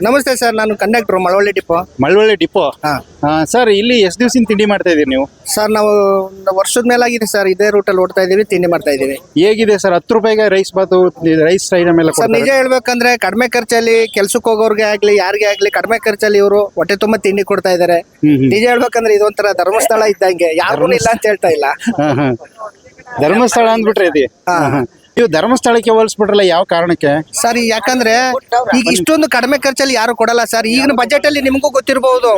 ನಮಸ್ತೆ ಸರ್, ನಾನು conductor Malavalli depot. Malavalli depot. ಹಾ ಸರ್, ಇಲ್ಲಿ ಎಷ್ಟು ದಿವಸ ತಿಂಡಿ ಮಾಡ್ತಾ ಇದೀರಿ ನೀವು? ಸರ್, ನಾವು ಒಂದು ವರ್ಷದ ಮೇಲಾಗಿದೆ ಸರ್, ಇದೇ ರೂಟಲ್ಲಿ ಓಡ್ತಾ ಇದೀವಿ, ತಿಂಡಿ ಮಾಡ್ತಾ ಇದೀವಿ. ಹೇಗಿದೆ ಸರ್? 10 ರೂಪಾಯಿಗೆ ರೈಸ್ ಬಾತು, ರೈಸ್ ಐಟಮ್ ಎಲ್ಲ ಸರ್, ನಿಜ ಹೇಳ್ಬೇಕಂದ್ರೆ ಕಡಿಮೆ ಖರ್ಚಲ್ಲಿ ಕೆಲ್ಸಕ್ಕೆ ಹೋಗೋರ್ಗೆ ಆಗ್ಲಿ ಯಾರಿಗೆ ಆಗ್ಲಿ ಕಡಿಮೆ ಖರ್ಚಲ್ಲಿ ಇವರು ಹೊಟ್ಟೆ ತುಂಬಾ ತಿಂಡಿ ಕೊಡ್ತಾ ಇದಾರೆ. ನಿಜ ಹೇಳ್ಬೇಕಂದ್ರೆ ಇದೊಂಥರ ಧರ್ಮಸ್ಥಳ ಇದ್ದಂಗೆ, ಯಾರು ಇಲ್ಲ ಅಂತ ಹೇಳ್ತಾ ಇಲ್ಲ. ಧರ್ಮಸ್ಥಳ ಅಂದ್ಬಿಟ್ರೆ ಇದೆ. ನೀವು ಧರ್ಮಸ್ಥಳಕ್ಕೆ ಹೋಲಿಸ್ಬಿಟ್ರಲ್ಲ, ಯಾವ ಕಾರಣಕ್ಕೆ ಸರ್? ಯಾಕಂದ್ರೆ ಈಗ ಇಷ್ಟೊಂದು ಕಡಿಮೆ ಖರ್ಚಲ್ಲಿ ಯಾರು ಕೊಡಲ್ಲ ಸರ್. ಈಗಿನ ಬಜೆಟ್ ಅಲ್ಲಿ ನಿಮಗೂ ಗೊತ್ತಿರಬಹುದು,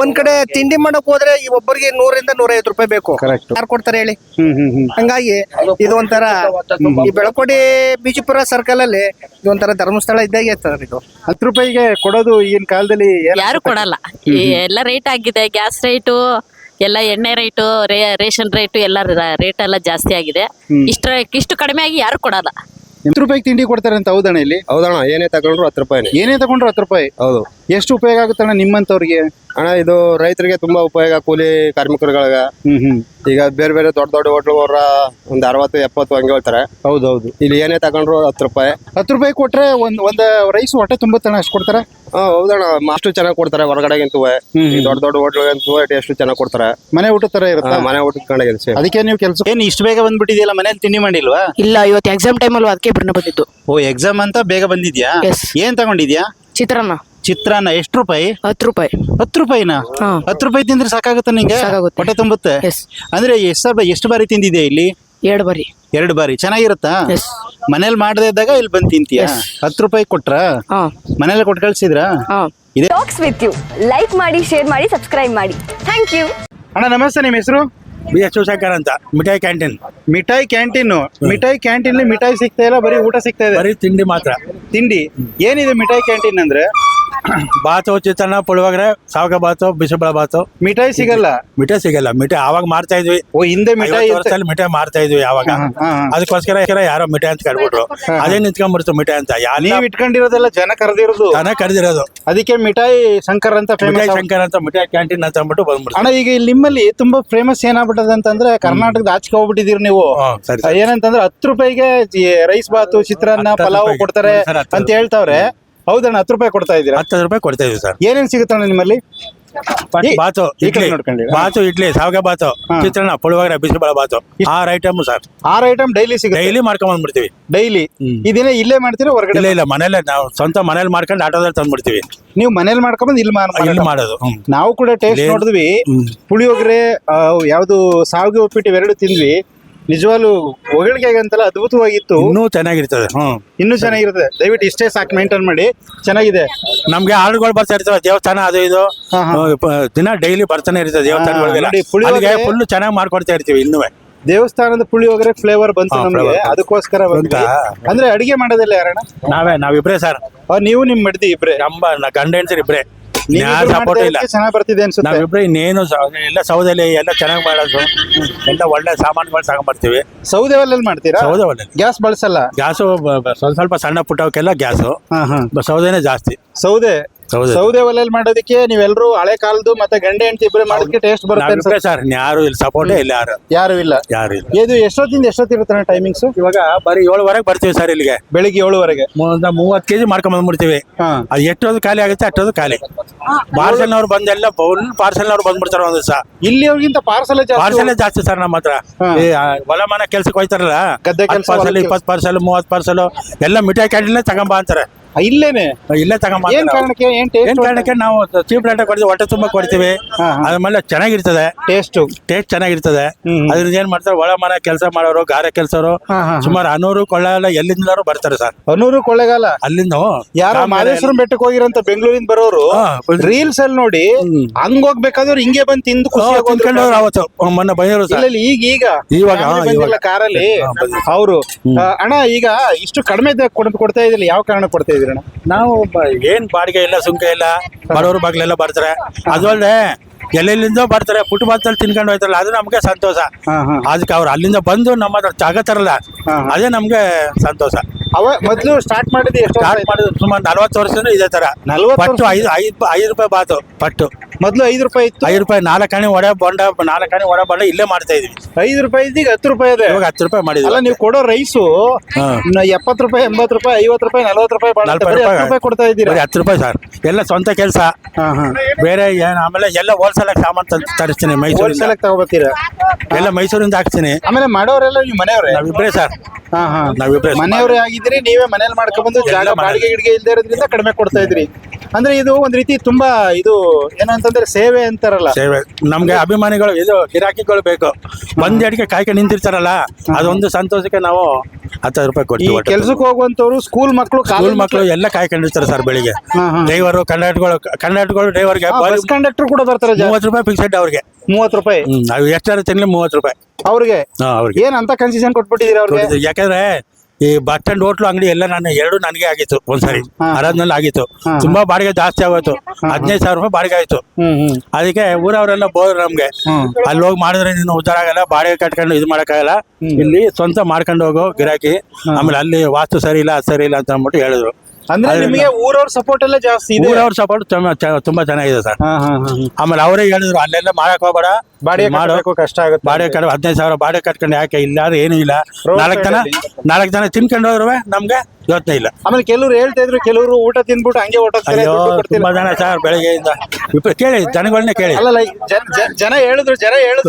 ಒಂದ್ ಕಡೆ ತಿಂಡಿ ಮಾಡಕ್ ಹೋದ್ರೆ ಈ ಒಬ್ಬರಿಗೆ 100 ರಿಂದ 150 ರೂಪಾಯಿ ಬೇಕು. ಯಾರು ಕೊಡ್ತಾರೆ ಹೇಳಿ? ಹಂಗಾಗಿ ಇದು ಒಂಥರ ಈ ಬೆಳಕೋಡಿ ಬಿಜಿಪುರ ಸರ್ಕಲ್ ಅಲ್ಲಿ ಇದೊಂಥರ ಧರ್ಮಸ್ಥಳ ಇದ್ದಾಗೆ ಸರ್. ಇದು 10 ರೂಪಾಯಿಗೆ ಕೊಡೋದು ಈಗಿನ ಕಾಲದಲ್ಲಿ ಯಾರು ಕೊಡಲ್ಲ. ಎಲ್ಲ ರೇಟ್ ಆಗಿದೆ, ಗ್ಯಾಸ್ ರೇಟು ಎಲ್ಲ, ಎಣ್ಣೆ ರೇಟು, ರೇಷನ್ ರೇಟು ಎಲ್ಲ ರೇಟ್ ಎಲ್ಲ ಜಾಸ್ತಿ ಆಗಿದೆ. ಇಷ್ಟು ಕಡಿಮೆ ಆಗಿ ಯಾರು ಕೊಡಲ್ಲ. 10 ರೂಪಾಯಿಗೆ ತಿಂಡಿ ಕೊಡ್ತಾರೆ ಅಂತ ಹೌದಣ್ಣ? ಇಲ್ಲಿ ಹೌದಣ್ಣ, ಏನೇ ತಗೊಂಡ್ರು 10 ರೂಪಾಯಿ. ಏನೇ ತಗೊಂಡ್ರು 10 ರೂಪಾಯಿ. ಹೌದು. ಎಷ್ಟು ಉಪಯೋಗ ಆಗುತ್ತಣ್ಣ ನಿಮ್ಮಂತವ್ರಿಗೆ? ಅಣ್ಣ, ಇದು ರೈತರಿಗೆ ತುಂಬಾ ಉಪಯೋಗ, ಕೂಲಿ ಕಾರ್ಮಿಕರುಗಳಾಗ. ಈಗ ಬೇರೆ ಬೇರೆ ದೊಡ್ಡ ದೊಡ್ಡ ಹೋಟ್ಲು ಅವರ ಒಂದ್ 60-70 ಹಂಗೆ ಹೇಳ್ತಾರೆ. ಹೌದೌದು. ಇಲ್ಲಿ ಏನೇ ತಗೊಂಡ್ರು 10 ರೂಪಾಯಿ. 10 ರೂಪಾಯಿ ಕೊಟ್ರೆ ಒಂದ್ ರೈಸ್ ಹೊಟ್ಟೆ ತುಂಬುತ್ತಣ್ಣ? ಅಷ್ಟು ಕೊಡ್ತಾರ? ಹೌದಣ್ಣ, ಅಷ್ಟು ಚೆನ್ನಾಗಿ ಕೊಡ್ತಾರೆ. ಹೊರಗಡೆಗಂತೂ ದೊಡ್ಡ ದೊಡ್ಡ ಹೋಟ್ಲುಗಂತೂ ಟೇಸ್ಟ್ ಚೆನ್ನಾಗಿ ಕೊಡ್ತಾರೆ. ಮನೆ ಊಟ ತರ ಇರುತ್ತೆ. ಮನೆ ಊಟದ ಕಂಡ ಕೆಲಸ. ಅದಕ್ಕೆ ನೀವು ಕೆಲಸ ಏನ್ ಇಷ್ಟು ಬೇಗ ಬಂದ್ಬಿಟ್ಟಿದೆಯಲ್ಲ? ಮನೇಲಿ ತಿಂಡಿ ಮಾಡಿಲ್ವಾ? ಇಲ್ಲ, ಇವತ್ತು ಎಕ್ಸಾಮ್ ಟೈಮ್ ಅಲ್ವಾ, ಅದಕ್ಕೆ ಬಿರ್ನ ಬಂದಿದ್ದು. ಓ, ಎಕ್ಸಾಮ್ ಅಂತ ಬೇಗ ಬಂದಿದ್ಯಾ? Yes. ಏನ್ ತಗೊಂಡಿದ್ಯಾ? ಚಿತ್ರಾನ್ನ. ಚಿತ್ರಾನ್ನ ಎಷ್ಟು ರೂಪಾಯಿ? 10 ರೂಪಾಯಿ. 10 ರೂಪಾಯಿನಾ? 10 ರೂಪಾಯಿ ತಿಂದ್ರೆ ಸಾಕಾಗುತ್ತೆ ನಿಂಗೆ? ಸಾಕಾಗುತ್ತೆ. ಹೊಟ್ಟೆ ತುಂಬುತ್ತೆ. Yes. ಅಂದ್ರೆ ಎಷ್ಟು ಬಾರಿ ತಿಂದಿದ್ಯಾ ಇಲ್ಲಿ? 2 ಬಾರಿ. 2 ಬಾರಿ. ಚೆನ್ನಾಗಿರುತ್ತಾ? Yes. ಮನೇಲಿ ಮಾಡದೇ ಇದ್ದಾಗ ಇಲ್ಲಿ ಬಂದು ತಿಂತೀಯಾ? 10 ರೂಪಾಯಿ ಕೊಟ್ರ? ಮನೇಲಿ ಕೊಟ್ಟು ಕಳ್ಸಿದ್ರಾ? ಇದೆ. ಟಾಕ್ಸ್ ವಿತ್ ಯು ಲೈಕ್ ಮಾಡಿ, ಶೇರ್ ಮಾಡಿ, ಸಬ್ಸ್ಕ್ರೈಬ್ ಮಾಡಿ. Thank you. ಅಣ್ಣ ನಮಸ್ತೆ, ನಿಮ್ಮ ಹೆಸರು? BS ಶಿವಶಂಕರ್ ಅಂತ, ಮಿಠಾಯಿ ಕ್ಯಾಂಟೀನ್. ಮಿಠಾಯಿ ಕ್ಯಾಂಟೀನ್. ಮಿಠಾಯಿ ಕ್ಯಾಂಟೀನ್ ಮಿಠಾಯಿ ಸಿಗ್ತಾ ಇಲ್ಲ, ಬರೀ ಊಟ ಸಿಗ್ತಾ ಇದೆ. ಬರೀ ತಿಂಡಿ ಮಾತ್ರ. ತಿಂಡಿ ಏನಿದೆ ಮಿಠಾಯಿ ಕ್ಯಾಂಟೀನ್ ಅಂದ್ರೆ? ಬಾತು, ಚಿತ್ರಾನ್ನ, ಪುಳಿಯೋಗರೆ, ಸಾವಕ ಬಾತು, ಬಿಸಿಬೇಳೆ ಬಾತು. ಮಿಠಾಯಿ ಸಿಗಲ್ಲ? ಮಿಠಾಯಿ ಸಿಗಲ್ಲ. ಮಿಠಾಯಿ ಆವಾಗ ಮಾರ್ತಾ ಇದ್ವಿ. ಓ, ಹಿಂದೆ ಮಿಠಾಯಿ ವರ್ಷದಲ್ಲಿ ಮಿಠಾಯಿ ಮಾರ್ತಾ ಇದ್ವಿ ಆವಾಗ. ಅದಕ್ಕೋಸ್ಕರ ಯಾರೋ ಮಿಠಾಯಿ ಅಂತ ಕರ್ಬಿಟ್ರು. ಅದೇ ನಿಂತ್ಕೊಂಡ್ಬಿಡ್ತು ಮಿಠಾಯಿ ಅಂತ. ನೀವ್ ಇಟ್ಕೊಂಡಿರೋದೆಲ್ಲ ಜನ ಕರೆದಿರೋದು? ಜನ ಕರೆದಿರೋದು. ಅದಕ್ಕೆ ಮಿಠಾಯಿ ಶಂಕರ್ ಅಂತ ಮಿಠಾಯಿ ಶಂಕರ್ ಅಂತ ಮಿಠಾಯಿ ಕ್ಯಾಂಟೀನ್ ಅಂತ ಅಂದ್ಬಿಟ್ಟು ಬಂದ್ಬಿಡ್ತು. ಅಣ್ಣ, ಈಗ ಇಲ್ಲಿ ನಿಮ್ಮಲ್ಲಿ ತುಂಬಾ ಫೇಮಸ್ ಏನಾಗ್ಬಿಟ್ಟದ ಅಂತಂದ್ರೆ, ಕರ್ನಾಟಕದ ಆಚೆಗೆ ಹೋಗ್ಬಿಟ್ಟಿದೀರಿ ನೀವು. ಸರಿ. ಏನಂತಂದ್ರೆ 10 ರೂಪಾಯಿಗೆ ರೈಸ್ ಬಾತು, ಚಿತ್ರಾನ್ನ, ಪಲಾವ್ ಕೊಡ್ತಾರೆ ಅಂತ ಹೇಳ್ತಾವ್ರೆ. ಹೌದಣ್ಣ? 10 ರೂಪಾಯಿ ಕೊಡ್ತಾ ಇದೀರಾ? 10 ರೂಪಾಯಿ ಕೊಡ್ತಾ ಇದೀವಿ ಸರ್. ಏನೇನ್ ಸಿಗುತ್ತಣ್ಣ ನಿಮ್ಮಲ್ಲಿ? ಬಾತು, ಇಡ್ಲಿ, ಬಾತು, ಇಡ್ಲಿ, ಸಾವಕ ಬಾತು, ಚಿತ್ರಾನ್ನ, ಪುಳಿಯೋಗರೆ, ಬಿಸಿಬೇಳೆ ಬಾತು, 6 ಐಟಮ್ ಸರ್. 6 ಐಟಮ್ ಡೈಲಿ ಸಿಗುತ್ತೆ? ಡೈಲಿ ಮಾಡ್ಕೊಂಡ್ ಬಂದ್ಬಿಡ್ತೀವಿ. ಡೈಲಿ ಇದಿನ ಇಲ್ಲೇ ಮಾಡ್ತೀರಾ ಹೊರಗಡೆ? ಇಲ್ಲ, ಮನೇಲೆ ನಾವು ಸ್ವಂತ ಮನೇಲಿ ಮಾಡ್ಕೊಂಡು ಆಟೋದಲ್ಲಿ ತಂದ್ಬಿಡ್ತೀವಿ. ನೀವು ಮನೇಲಿ ಮಾಡ್ಕೊಂಡ್ ಇಲ್ಲಿ ಮಾಡೋದು. ನಾವು ಕೂಡ ಟೇಸ್ಟ್ ನೋಡಿದ್ವಿ. ಪುಳಿಯೋಗರೆ, ಯಾವ್ದು ಸಾವಿಗೆ ಉಪ್ಪಿಟ್ಟು ಇವೆರಡು ತಿಂದ್ವಿ. ನಿಜವಾಗ್ಲು ಹೊಗಳಿಕೆ ಅಂತಲ್ಲ, ಅದ್ಭುತವಾಗಿತ್ತು. ಇನ್ನೂ ಚೆನ್ನಾಗಿರ್ತದೆ. ಇನ್ನೂ ಚೆನ್ನಾಗಿರುತ್ತೆ. ದಯವಿಟ್ಟು ಇಷ್ಟೇ ಸಾಕು, ಮೇಂಟೈನ್ ಮಾಡಿ. ಚೆನ್ನಾಗಿದೆ. ನಮ್ಗೆ ಆರ್ಡರ್ಗಳು ಬರ್ತಾ ಇರ್ತವೆ, ದೇವಸ್ಥಾನ ಅದು ಇದು ದಿನ ಡೈಲಿ ಬರ್ತಾನೆ ಇರ್ತದೆ ದೇವಸ್ಥಾನಗಳಿಗೆಲ್ಲ. ಫುಲ್ ಚೆನ್ನಾಗಿ ಮಾಡ್ಕೊಡ್ತಾ ಇರ್ತೀವಿ. ಇನ್ನೂ ದೇವಸ್ಥಾನದ ಪುಳಿಯೋಗರೆ ಫ್ಲೇವರ್ ಬಂತು ನಮ್ಗೆ, ಅದಕ್ಕೋಸ್ಕರ ಅಂದ್ರೆ ಅಡಿಗೆ ಮಾಡೋದಿಲ್ಲ ಯಾರಣ್ಣ? ನಾವಿಬ್ರೇ ಸರ್. ನೀವು ನಿಮ್ ಮಡ್ದಿ ಇಬ್ರೆ? ಗಂಡ ಹೆಂಡ್ಸರ್ ಇಬ್ರೆ. ಸಪೋರ್ಟ್ ಇಲ್ಲ. ಚೆನ್ನಾಗಿ ಬರ್ತಿದೆ ಅನ್ಸುತ್ತೆ. ನಾವಿಬ್ರೆ ಇನ್ನೇನು ಎಲ್ಲ ಸೌದೆಲಿ ಎಲ್ಲ ಚೆನ್ನಾಗಿ ಮಾಡೋದು. ಎಲ್ಲ ಒಳ್ಳೆ ಸಾಮಾನುಗಳು ತಗೊಂಡ್ಬರ್ತೀವಿ. ಸೌದೆ ಒಲೆಯಲ್ಲಿ ಮಾಡ್ತೀರಾ? ಸೌದೆ ಒಲೆ. ಗ್ಯಾಸ್ ಬಳಸಲ್ಲ? ಗ್ಯಾಸು ಸ್ವಲ್ಪ ಸಣ್ಣ ಪುಟ್ಟವಕ್ಕೆಲ್ಲ ಗ್ಯಾಸು. ಸೌದೆನೇ ಜಾಸ್ತಿ. ಸೌದೆ ಒಲೆಯಲ್ಲಿ ಮಾಡೋದಕ್ಕೆ ನೀವೆಲ್ಲರೂ ಹಳೆ ಕಾಲದ್ದು ಮತ್ತೆ ಗಂಡ ಹೆಂಡತಿ ಇಬ್ಬರು ಮಾಡೋದಕ್ಕೆ ಟೇಸ್ಟ್ ಬರುತ್ತೆ ಸರ್. ಯಾರು ಇಲ್ಲಿ ಸಪೋರ್ಟೇ ಇಲ್ಲ. ಯಾರು ಇಲ್ಲ. ಇದು ಎಷ್ಟೊತ್ತಿಂದ ಎಷ್ಟೊತ್ತಿರುತ್ತೆ ಟೈಮಿಂಗ್ಸ್? ಇವಾಗ ಬರೀ 7 ಬರ್ತೀವಿ ಸರ್ ಇಲ್ಲಿಗೆ. ಬೆಳಿಗ್ಗೆ 7 30 kg ಮಾಡ್ಕೊಂಡ್ ಬಂದ್ಬಿಡ್ತೀವಿ. ಅದು ಎಷ್ಟೊಂದು ಖಾಲಿ ಆಗುತ್ತೆ ಅಷ್ಟೊಂದು ಖಾಲಿ. ಪಾರ್ಸಲ್ನವ್ರು ಬಂದೆಲ್ಲ ಫುಲ್ ಪಾರ್ಸಲ್ನವ್ರು ಬಂದ್ಬಿಡ್ತಾರೆ ಒಂದ್ ದಿವಸ. ಇಲ್ಲಿ ಅವ್ರಿಗಿಂತ ಪಾರ್ಸಲ್ ಜಾಸ್ತಿ ಸರ್ ನಮ್ಮ ಹತ್ರ. ಹೊಲ ಮನೆ ಕೆಲ್ಸಕ್ಕೆ ಹೋಯ್ತಾರಲ್ಲ, ಗದ್ದೆ ಕೆಲಸ, 20 ಪಾರ್ಸಲ್ 30 ಪಾರ್ಸಲ್ ಎಲ್ಲ ಮಿಠಾಯಿ ಕ್ಯಾಂಟೀನ್ ತಗೊಂಬ ಅಂತಾರೆ. ಇಲ್ಲೇ ತಗೊಂಬ. ಏನ್ ಕಾರಣಕ್ಕೆ ನಾವು ಚೀಪ್ ರೇಟ್ ಕೊಡ್ತೀವಿ, ಹೊಟ್ಟೆ ತುಂಬಾ ಕೊಡ್ತೀವಿ. ಆಮೇಲೆ ಚೆನ್ನಾಗಿರ್ತದೆ, ಟೇಸ್ಟ್ ಚೆನ್ನಾಗಿರ್ತದೆ. ಅದ್ರಿಂದ ಏನ್ ಮಾಡ್ತಾರೆ, ಒಳ ಮನೆ ಕೆಲಸ ಮಾಡೋರು, ಗಾರೆ ಕೆಲಸರು ಸುಮಾರು 100 ಕೊಳ್ಳೆಗಾಲ ಎಲ್ಲಿಂದಲೂ ಬರ್ತಾರೆ ಸರ್. 100 ಕೊಳ್ಳೆಗಾಲ ಅಲ್ಲಿಂದ ಯಾರೋ ಮಾದೇಶ್ವರಂ ಬೆಟ್ಟಕ್ಕೆ ಹೋಗಿರಂತ ಬೆಂಗಳೂರಿಂದ ಬರೋರು ರೀಲ್ಸ್ ಅಲ್ಲಿ ನೋಡಿ ಹಂಗ ಹೋಗ್ಬೇಕಾದ್ರೆ ಹಿಂಗೆ ಬಂದು ತಿಂದು ಖುಷಿ ಅವತ್ತು ಮೊನ್ನೆ ಬಂದಿರೋ ಸರ್. ಇವಾಗ ಕಾರಲ್ಲಿ ಅವರು. ಅಣ್ಣ, ಈಗ ಇಷ್ಟು ಕಡಿಮೆ ಕೊಡ್ತಾ ಇದಿಲ್ಲ, ಯಾವ ಕಾರಣ ಕೊಡ್ತಾ ಇದ್ದೀರಣ್ಣ? ನಾವು ಏನ್ ಬಾಡಿಗೆ ಇಲ್ಲ, ಸುಂಕ ಇಲ್ಲ, ಬಡವರು ಬಾಗ್ಲೆಲ್ಲ ಬರ್ತಾರೆ. ಅದಲ್ಲದೆ ಎಲ್ಲೆಲ್ಲಿಂದ ಬರ್ತಾರೆ, ಫುಟ್ಪಾತ್ ತಿನ್ಕೊಂಡು ಹೋಯ್ತಾರಲ್ಲ, ಅದು ನಮ್ಗೆ ಸಂತೋಷ. ಅದಕ್ಕೆ ಅವ್ರು ಅಲ್ಲಿಂದ ಬಂದು ನಮ್ಮ ಹತ್ರ ತಗತಾರಲ್ಲ, ಅದೇ ನಮ್ಗೆ ಸಂತೋಷ. ಮೊದ್ಲು ಸ್ಟಾರ್ಟ್ ಮಾಡಿದ್ದು ಸುಮಾರು 40 ವರ್ಷದಿಂದ ಇದೇ ತರ. 5 ರೂಪಾಯಿ ಬಾತು ಪಟ್ಟು. ಮೊದ್ಲು 5 ರೂಪಾಯಿ ಇತ್ತು. 5 ರೂಪಾಯಿ 4 ಆಣೆ ವಡೆ ಬೋಂಡ 4 ಆಣೆ ವಡೆ ಬೋಂಡ ಇಲ್ಲೇ ಮಾಡ್ತಾ ಇದೀವಿ. 5 ರೂಪಾಯಿ ಇದ್ದೀಗ 10 ರೂಪಾಯಿ ಇದೆ. ಇವಾಗ 10 ರೂಪಾಯಿ ಮಾಡಿದ್ವಿ. ಅಲ್ಲ ನೀವು ಕೊಡೋ ರೈಸು 70 ರೂಪಾಯಿ 80 ರೂಪಾಯಿ 50 ರೂಪಾಯಿ 40 ರೂಪಾಯಿ ಬಾಳುತ್ತೆ. ಬರೀ 10 ರೂಪಾಯಿ ಕೊಡ್ತಾ ಇದ್ದೀರಾ. 10 ರೂಪಾಯಿ ಸರ್. ಎಲ್ಲ ಸ್ವಂತ ಕೆಲಸ. ಬೇರೆ ಏನ್ ಆಮೇಲೆ ಎಲ್ಲ ಹೋಲ್ಸೇಲ್ ಸಾಮಾನು ತರಿಸ್ತೀನಿ ಮೈಸೂರಿಂದ. ಹೋಲ್ಸೇಲ್ ತಗೋಬತ್ತೀರಾ? ಎಲ್ಲ ಮೈಸೂರಿಂದ ಹಾಕ್ತೀನಿ. ಆಮೇಲೆ ಮಾಡೋರೆಲ್ಲ ನೀವು ಮನೆಯವರೇ? ನಾವಿಬ್ರೇ ಸರ್. ನಾವಿಬ್ರೇ ಮನೆಯವರೇ ಆಗಿದ್ರಿ. ನೀವೇ ಮನೇಲಿ ಮಾಡ್ಕೊಂಡ್ಬಂದು ಜಾಗ ಬಾಡಿಗೆ ಗಿಡಿಗೆ ಇಲ್ದೇ ಇರೋದ್ರಿಂದ ಕಡಿಮೆ ಕೊಡ್ತಾ ಇದ್ರಿ. ಅಂದ್ರೆ ಇದು ಒಂದ್ ರೀತಿ ತುಂಬಾ ಇದು ಏನಂತಂದ್ರೆ ಸೇವೆ ಅಂತಾರಲ್ಲ. ಸೇವೆ ನಮ್ಗೆ ಅಭಿಮಾನಿಗಳು ಇದು ಗಿರಾಕಿಗಳು ಬೇಕು. ಒಂದ್ ಅಡಿಗೆ ಕಾಯ್ಕೊಂಡು ನಿಂತಿರ್ತಾರಲ್ಲ, ಅದೊಂದು ಸಂತೋಷಕ್ಕೆ ನಾವು 10 ರೂಪಾಯಿ ಈ ಕೊಡ್ತೀವಿ. ಕೆಲ್ಸಕ್ಕೆ ಹೋಗುವಂತವ್ರು ಸ್ಕೂಲ್ ಮಕ್ಕಳು ಎಲ್ಲ ಕಾಯ್ಕೊಂಡಿರ್ತಾರೆ ಸರ್ ಬೆಳಿಗ್ಗೆ. ಡ್ರೈವರು ಕಂಡಕ್ಟರ್ಗಳು ಡ್ರೈವರ್ಗೆ ಬಸ್ ಕಂಡಕ್ಟರ್ ಕೂಡ ಬರ್ತಾರೆ. 30 ರೂಪಾಯಿ ಫಿಕ್ಸೆಡ್ ಅವ್ರಿಗೆ. 30 ರೂಪಾಯಿ ನಾವು ಎಷ್ಟಾರು ತಿನ್ಲಿ 30 ರೂಪಾಯಿ ಅವ್ರಿಗೆ. ಅವ್ರಿಗೆ ಏನ್ ಅಂತ ಕನ್ಸೆಷನ್ ಕೊಟ್ಬಿಟ್ಟಿದೀರ ಅವ್ರಿಗೆ? ಯಾಕಂದ್ರೆ ಈ ಬಸ್ ಸ್ಟ್ಯಾಂಡ್ ಹೋಟ್ಲು ಅಂಗಡಿ ಎಲ್ಲ ಎರಡು ನನಗೆ ಆಗಿತ್ತು ಒಂದ್ಸರಿ. ಅರಾದ್ಮೇಲೆ ಆಗಿತ್ತು. ತುಂಬಾ ಬಾಡಿಗೆ ಜಾಸ್ತಿ ಆಗೋಯ್ತು. 15,000 ರೂಪಾಯಿ ಬಾಡಿಗೆ ಆಯ್ತು. ಅದಕ್ಕೆ ಊರವರೆಲ್ಲ ಬೋದ್ರು ನಮ್ಗೆ, ಅಲ್ಲಿ ಹೋಗಿ ಮಾಡಿದ್ರೆ ನೀನು ಉದ್ದಾರ ಆಗಲ್ಲ, ಬಾಡಿಗೆ ಕಟ್ಕೊಂಡು ಇದು ಮಾಡಕ್ಕಾಗಲ್ಲ, ಇಲ್ಲಿ ಸ್ವಂತ ಮಾಡ್ಕೊಂಡು ಹೋಗೋ ಗಿರಾಕಿ. ಆಮೇಲೆ ಅಲ್ಲಿ ವಾಸ್ತು ಸರಿ ಇಲ್ಲ, ಅದು ಸರಿ ಇಲ್ಲ ಅಂತ ಅಂದ್ಬಿಟ್ಟು ಹೇಳಿದ್ರು. ಅಂದ್ರೆ ನಿಮಗೆ ಊರವ್ರ ಸಪೋರ್ಟ್ ಎಲ್ಲ ಜಾಸ್ತಿ ಇದೆ. ಊರವ್ರ ಸಪೋರ್ಟ್ ತುಂಬಾ ಚೆನ್ನಾಗಿದೆ ಸರ್. ಆಮೇಲೆ ಅವರೇ ಹೇಳಿದ್ರು ಅಲ್ಲೆಲ್ಲ ಮಾಡಕ್ ಹೋಗ್ಬೇಡ, ಬಾಡಿಗೆ ಮಾಡಬೇಕು, ಕಷ್ಟ ಆಗುತ್ತೆ. ಬಾಡಿಗೆ 15,000 ಬಾಡಿಗೆ ಕಟ್ಕೊಂಡು ಯಾಕೆ ಇಲ್ಲ ಏನು ಇಲ್ಲ. 4 ಜನ ತಿನ್ಕೊಂಡು ಹೋದ್ರು ನಮ್ಗೆ ಯೋಚನೆ ಇಲ್ಲ. ಆಮೇಲೆ ಕೆಲವ್ರು ಹೇಳ್ತಾ ಇದ್ರು, ಕೆಲವರು ಊಟ ತಿಂದ್ಬಿಟ್ಟು ಹಂಗೆ ಹೊಟ್ಟೋಗ್ತಾರೆ. ತುಂಬಾ ಜನ ಸರ್ ಬೆಳಗ್ಗೆಯಿಂದ ಕೇಳಿ, ಜನಗಳನ್ನೇ ಕೇಳಿ. ಅಲ್ಲಲ್ಲ ಜನ ಹೇಳಿದ್ರು